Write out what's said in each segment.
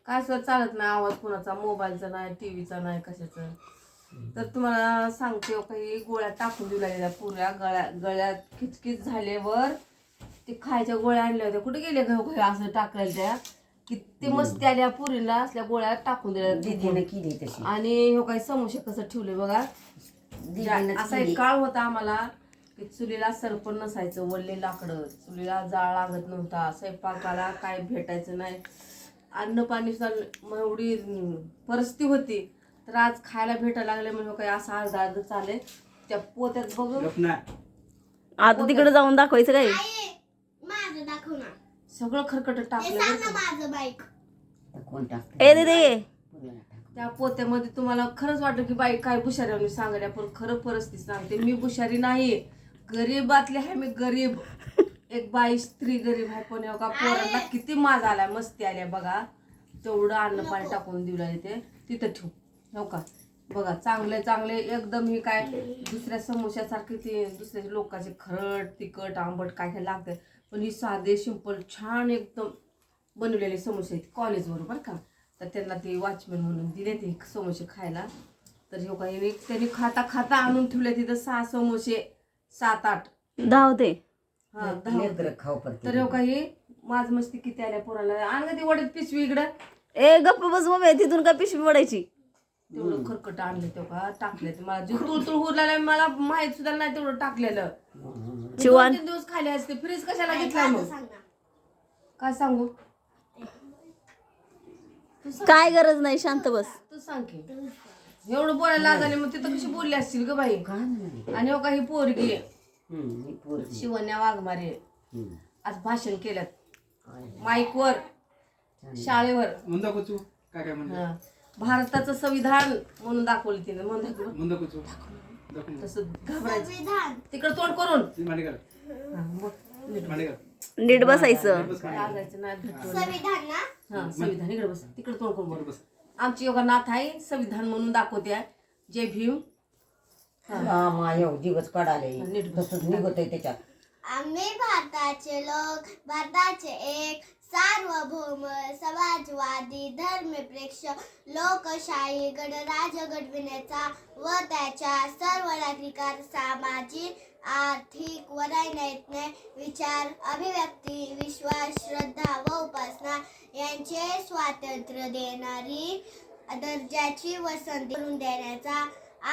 काय सुद्धा चालत नाही, आवाज कोणाचा, मोबाईलचा नाही, टीव्हीचा नाही, कशाचं. तर तुम्हाला सांगते काही गोळ्या टाकून देऊ लागल्या पुऱ्या गळ्यात खिचखिच झाल्यावर ते खायच्या गोळ्या आणल्या होत्या. कुठे गेले घर असं टाकलेल्या त्या किती मस्ती आल्या पुरीला, असल्या गोळ्या टाकून दिल्या. आणि हे काही समोसे कसं ठेवले बघा. असा एक काळ होता आम्हाला की चुलीला सरपण नसायचं, वल्ले लाकडं, चुलीला जाळ लागत नव्हता, स्वयंपाकाला काय भेटायचं नाही, अन्न पाणी सुद्धा एवढी परिस्थिती होती. तर आज खायला भेटायला लागले म्हणजे काही असं अर्धा अर्ध चालेल त्या पोत्यात बघून. आता तिकडे जाऊन दाखवायचं काय? सगळं खरकट टाकलं ए दे त्या पोत्यामध्ये. तुम्हाला खरंच वाटलं की बाई काय बुशारी सांगायला, पण खरं परिस्थिती सांगते, मी बुशारी नाही, गरीबातली आहे मी, गरीब एक बाई स्त्री गरीब आहे. पण का पोरांना किती माज आलाय, मस्ती आल्या बघा. तेवढं अन्न पाणी टाकून दिलं ते तिथं ठेवू हो का. बघा चांगले चांगले एकदम, ही काय दुसऱ्या समोश्यासारखे ते दुसऱ्या लोकांचे खरट तिखट आंबट काय काय लागतं, पण ही साधे सिंपल छान एकदम बनवलेले समोसे आहेत कॉलेज बरोबर का. तर त्यांना ते वॉचमॅन म्हणून दिले ते समोसे खायला. तर हे काही त्यांनी खाता खाता आणून ठेवले तिथं 6 समोसे 7-8 10 होते. हा 10. तर हे काही माझ मस्ती किती आल्या पोराला. आणलं ती वडीत पिशवी इकडं. ए गप्प बस मग, तिथून काय पिशवी पडायची. तेवढं खरकट आणलं तेव्हा टाकलं ते. मला जे तुळतुळ हुरलेलं मला माहित सुद्धा नाही तेवढं टाकलेलं. 2-3 दिवस खाली असते. फ्रीज कशाला घेतला मग, काय सांगू. काय गरज नाही, शांत बस. तू सांग की. एवढं बोलायला लागले मग तिथं कशी बोलली असतील ग बाई. आणि हो काही पोरगी शिवण्या वाघमारे आज भाषण केलं माईकवर शाळेवर. भारताचं संविधान म्हणून दाखवलं तिने. तसं घाबरायचं तिकडं तोंड करून नीट बसायचं. लागायचं नाही. हा संविधान इकडे बस, तिकडे तोंड करून बरोबर. आमची योगा नाथ आहे संविधान म्हणून दाखवते. जय भीम. दिवस काढाले तसंच निघत आहे त्याच्यात. आम्ही भारताचे लोक, भारताचे एक सार्वभौम समाजवादी धर्मनिरपेक्ष लोकशाही गणराज्य घडविण्याचा व त्याच्या सर्व नागरिकांना सामाजिक आर्थिक व राजनैतिक विचार अभिव्यक्ती विश्वास श्रद्धा व उपासना यांचे स्वातंत्र्य देणारी दर्जाची व संधी करून देण्याचा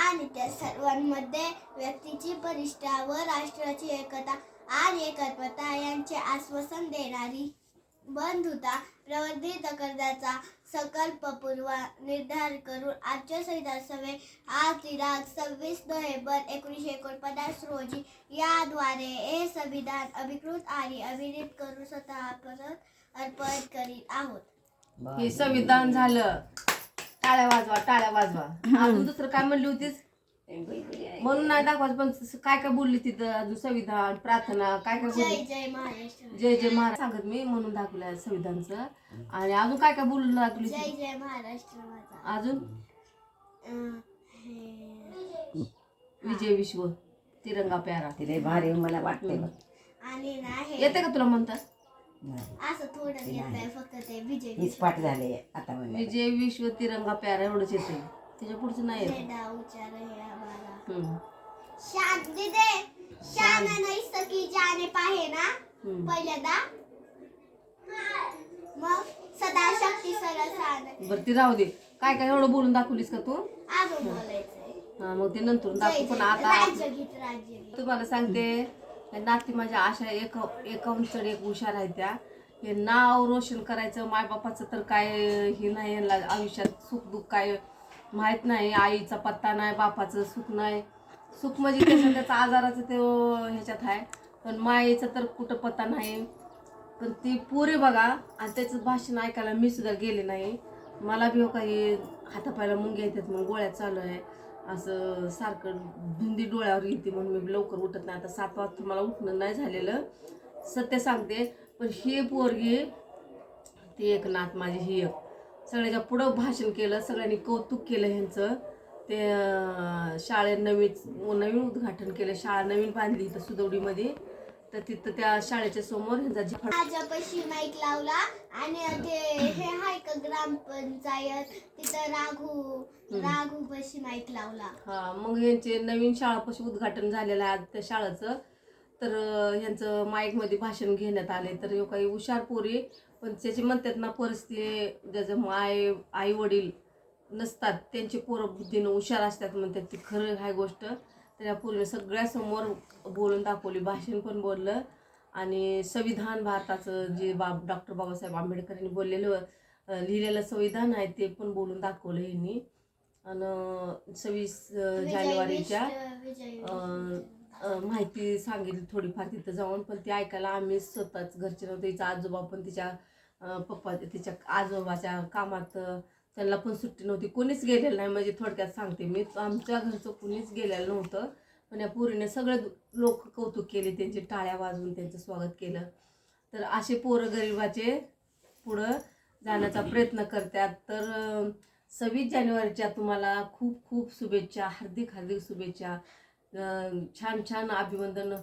आणि त्या सर्वांमध्ये व्यक्तीची प्रतिष्ठा व राष्ट्राची एकता आणि एकात्मता यांचे आश्वासन देणारी बंधुता प्रवर्धित करण्याचा संकल्पपूर्व निर्धार करून आजच्या संविधान सभेत आज दिनांक 26 नोव्हेंबर 1949 रोजी याद्वारे हे संविधान अधिकृत आणि अभिनीत करून स्वतः परत अर्पण करीत आहोत. हे संविधान झालं. टाळ्या वाजवा, टाळ्या वाजवा. अजून दुसरं काय म्हणली होतीस म्हणून नाही दाखवायचं, पण काय काय बोलली तिथं अजून. संविधान प्रार्थना काय काय बोलली. जय जय महाराष्ट्र. जय जय महाराज सांगत मी म्हणून दाखवलं संविधानचं. आणि अजून काय काय बोलून दाखवली. जय जय महाराष्ट्र. अजून विजय विश्व तिरंगा प्यारा. तिला भारी मला वाटते. आणि नाही येते का तुला म्हणतात. असं थोडं येतंय फक्त ते विजय हीच पाठ झाले आता. विजय विश्व तिरंगा प्यारा एवढंच येते, त्याच्या पुढचं नाही येत. उच्चार है हमारा शांती दे शान नाही सकी जाने पाहे ना पहिल्यांदा, मग सदा शक्ती सरसान. बरं ती राहू दे. काय काय एवढं बोलून दाखवलीस का तू. अजून बोलायचंय. हा मग ते नंतर दाखवू. पण आता राज्यगीत राज्यगीत तुम्हाला सांगते, नाती माझ्या अशा एकाहून चढ एक हुशार आहेत त्या. हे नाव रोशन करायचं मायबापाचं तर काय हे नाही. यांना आयुष्यात सुख दुःख काय माहीत नाही. आईचा पत्ता नाही, बापाचं सुख नाही. सुख म्हणजे त्याच्या आजाराचं ते ह्याच्यात आहे, पण मायेचं तर कुठं पत्ता नाही. पण ती पोरी बघा. आणि त्याचं भाषण ऐकायला मी सुद्धा गेले नाही. मला बी काही हातापायला मुंग्या येतात, मग गोळ्या चालू आहे. असं सारखं धुंदी डोळ्यावर येते म्हणून मी लवकर उठत नाही. आता 7 वाजता मला उठणं नाही झालेलं, सत्य सांगते. पण ही पोरगी ती एक नात माझी, ही एक सगळ्याच्या पुढं भाषण केलं, सगळ्यांनी कौतुक केलं ह्यांचं. ते शाळेत नवीन उद्घाटन केलं. शाळा नवीन बांधली इथं सुदौडीमध्ये. तर तिथं त्या शाळेच्या समोर ह्यांचा जिफाट माझ्यापाशी माईक लावला आणि ते हे हाय का ग्रामपंचायत तिथं राघू पाशी माईक लावला. हा मग यांचे नवीन शाळापाशी उद्घाटन झालेलं आहे आज त्या शाळेचं. तर ह्यांचं माईकमध्ये भाषण घेण्यात आले. तर हे काही हुशार पोरी पण त्याची म्हणतात ना परिस्थिती ज्याचं आई वडील नसतात त्यांची पोरं बुद्धीनं हुशार असतात म्हणतात. ती खरं ह्या गोष्ट. तर या पोरीने सगळ्यासमोर बोलून दाखवली, भाषण पण बोललं आणि संविधान भारताचं जे डॉक्टर बाबासाहेब आंबेडकरांनी बोललेलं लिहिलेलं संविधान आहे ते पण बोलून दाखवलं यांनी. आणि 26 जानेवारीच्या माहिती सांगितली थोडीफार तिथं जाऊन. पण ती ऐकायला आम्ही स्वतःच घरचे नव्हते. तिचा आजोबा पण तिच्या तिच्या आजोबाच्या कामात त्यांना पण सुट्टी नव्हती, कोणीच गेलेलं नाही. म्हणजे थोडक्यात सांगते मी, आमच्या घरचं कोणीच गेलेलं नव्हतं. पण या पोरीने सगळे लोक कौतुक केले, त्यांची टाळ्या वाजवून त्यांचं स्वागत केलं. तर असे पोरं गरिबाचे पुढं जाण्याचा प्रयत्न करतात. तर 26 जानेवारीच्या तुम्हाला खूप खूप शुभेच्छा, हार्दिक हार्दिक शुभेच्छा. छान छान अभिवंदन.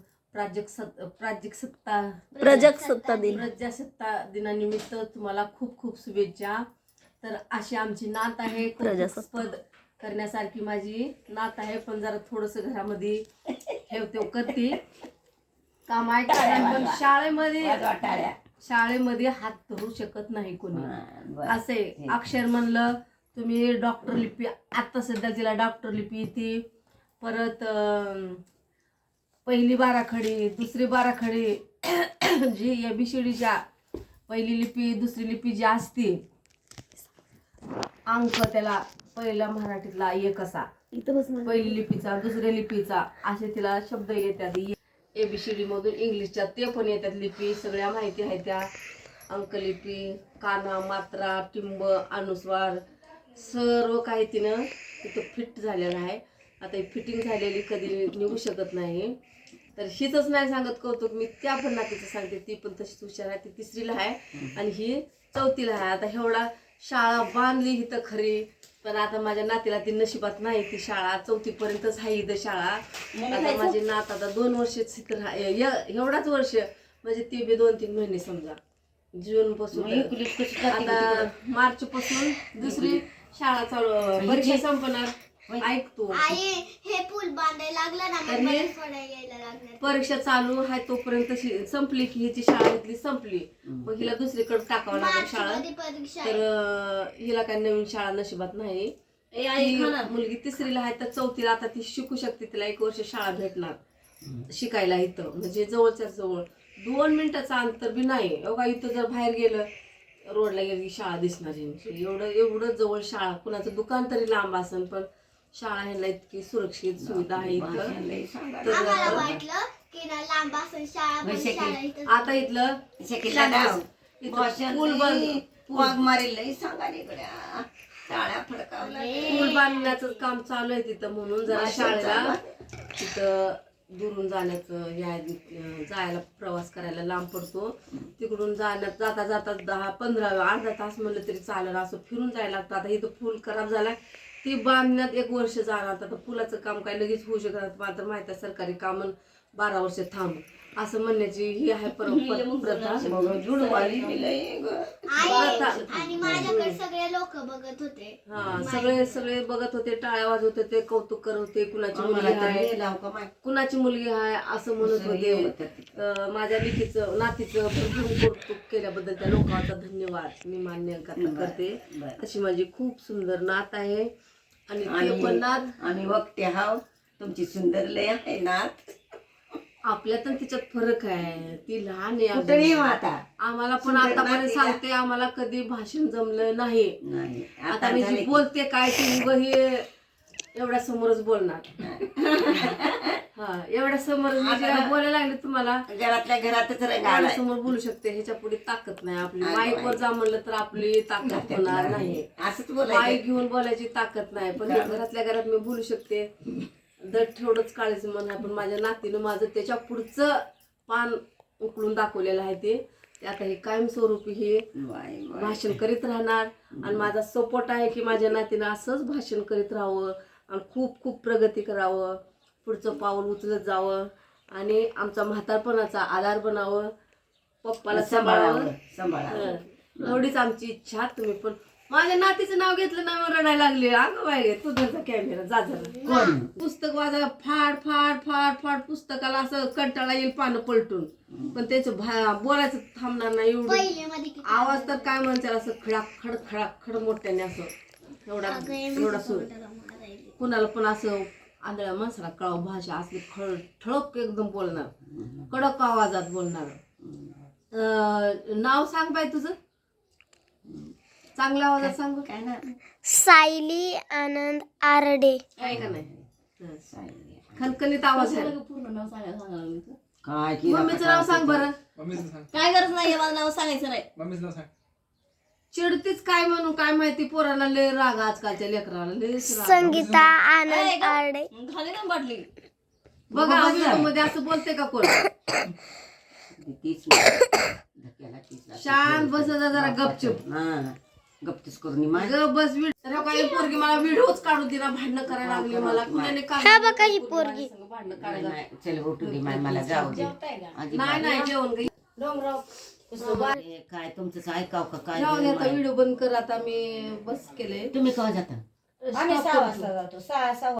प्रजासत्ता दिनानिमित्त तुम्हाला खूप खूप शुभेच्छा. तर अशी आमची नात आहे, कौतुकास्पद करण्यासारखी माझी नात आहे. पण जरा थोडस घरामध्ये ठेवतेव करते काम ऐकायला. पण शाळेमध्ये हात धरू शकत नाही कोणी. असे अक्षर म्हणलं तुम्ही डॉक्टर लिपी, आता सध्या तिला डॉक्टर लिपी येते. परत पहिली बाराखडी, दुसरी बाराखडी जी ABCDच्या पहिली लिपी दुसरी लिपी जी असते, अंक त्याला पहिला मराठीतला एक असा, पहिली लिपीचा दुसऱ्या लिपीचा असे तिला शब्द येतात. ABCD मधून इंग्लिशच्या ते पण येतात लिपी, सगळ्या माहिती आहे त्या. अंकलिपी, काना, मात्रा, टिंब, अनुस्वार सर्व काही तिनं तिथं फिट झालेलं आहे. आता ही फिटिंग झालेली कधी निघू शकत नाही. तर हीच नाही सांगत कौतुक मी, त्या पण नातीचं सांगते. ती पण तशीच हुशार आहे. ती 3रीला आहे आणि ही 4थीला आहे. आता एवढा शाळा बांधली इथं खरी, पण आता माझ्या नातीला ती नशिबात नाही ती शाळा. 4थीपर्यंतच आहे इथं शाळा. आता माझी नात आता 2 वर्षच इथं एवढाच वर्ष म्हणजे ती बी 2-3 महिने समजा. जून पासून आता मार्च पासून दुसरी शाळा चालू, परीक्षा संपणार. ऐकतो आई हे पूल बांधायला लागलं ना, मग मला फळं यायला लागणार. परीक्षा चालू आहे तोपर्यंत संपली की हिची शाळा इथली संपली, मग हिला दुसरीकडे टाकावं लागेल शाळा. तर हिला काही नवीन शाळा नशिबात नाही. मुलगी 3रीला आहे तर 4थीला आता ती शिकू शकते. तिला 1 वर्ष शाळा भेटणार शिकायला इथं, म्हणजे जवळच्या जवळ 2 मिनिटाचं अंतर बी नाही. एवढा इथं जर बाहेर गेलं रोडला गेली शाळा दिसणार. एवढं जवळ शाळा. कुणाचं दुकान तरी लांब असेल पण शाळा ह्यांना इतकी सुरक्षित सुविधा आहे इथं. आता इथलं पूल बांधण्याचं काम चालू आहे तिथं, म्हणून जरा शाळेला तिथं दुरून जायला प्रवास करायला लांब पडतो. तिकडून जाता जाता 10-15 अर्धा तास म्हणलं तरी चालेल असं फिरून जायला लागतं. आता इथं पूल खराब झालाय, ती बांधण्यात 1 वर्ष जाणार. आता पुलाचं काम काय लगेच होऊ शकत नाही. मात्र माहिती आहे सरकारी काम 12 वर्ष थांब असं म्हणण्याची ही आहे प्रथा. आणि माझ्याकडे सगळे लोक बघत होते. हा सगळे बघत होते, टाळ्या वाजवत होते, कौतुक करत होते. कुणाची मुलगी आहे कुणाची मुलगी आहे असं म्हणत होते. माझ्या नातीचं भरपूर कौतुक केल्याबद्दल त्या लोकांचा धन्यवाद मी मान्य करते. अशी माझी खूप सुंदर नात आहे. आणि ते पण नात आम्ही बघते हाव तुमची सुंदर लय आहे नात. आपल्यात तिच्यात फरक आहे. ती लहान आहे आम्हाला पण आतापर्यंत सांगते आम्हाला कधी भाषण जमलं नाही. आता मी जी बोलते काय ती उभं हे एवढ्या समोरच बोलणार. हा एवढ्या समोर बोलायला लागले तुम्हाला घरातल्या घरातच समोर बोलू शकते. ह्याच्या पुढे ताकद नाही आपली. माईकवर जा म्हणलं तर आपली ताकद होणार नाही. असंच माईक घेऊन बोलायची ताकद नाही. पण घरातल्या घरात मी बोलू शकते. दर थोडंच काळीचं मन आहे. पण माझ्या नातीनं माझं त्याच्या पुढचं पान उकळून दाखवलेलं आहे. ते आता हे कायमस्वरूपी हे भाषण करीत राहणार. आणि माझा सपोर्ट आहे की माझ्या नातीनं असंच भाषण करीत राहावं आणि खूप खूप प्रगती करावं, पुढचं पाऊल उचलत जावं. आणि आमचा म्हातारपणाचा आधार बनावं, पप्पाला सांभाळावं. एवढीच आमची इच्छा. तुम्ही पण माझ्या नातीचं नाव घेतलं ना मग रडायला लागले. अगं बाई तुझा कॅमेरा जा जरा. पुस्तक वाजायला फाड फाड फाड फाड पुस्तकाला असं कंटाळा येईल पानं पलटून, पण त्याचं बोलायचं थांबणार नाही. एवढं पहिल्यामध्ये किती आवाज तर काय म्हणतात असं खडाक खड खडाक खड मोठ्याने असं एवढा सुर. कुणाला पण असं आंधळ्या माणसाला कळव भाषा असली ठळक एकदम बोलणार, कडक आवाजात बोलणार. नाव सांग बाई तुझं, चांगल्या आवाजात सांग. काय ना सायली आनंद आरडे. आहे का नाही? खनखनीत आवाज आहे. काय केलं मम्मीचं नाव सांग बरं. काय गरज नाही मला नाव सांगायचं नाही. चिडतीच काय म्हणून काय माहिती, पोराला लय राग आजकालच्या लेकराला लय राग. संगीता आनंद आरडे. खाली ना बाटली. बघा व्हिडिओ मध्ये असं बोलते का कोण? शांत बस जरा गपचूप. गप्तीच करून गप बस. काही पोरगी मला व्हिडिओच काढू दिला, भांडणं करायला लागली मला. कुणाने पोरगी भांडणं करायला. चल उठू दे माय, मला जाऊ दे. नाही नाही जेवण काही काय तुमचं ऐकाव का काय? जाऊ दे आता, व्हिडिओ बंद कर आता. मी बस केले. तुम्ही केव्हा जाता? Stop करतो.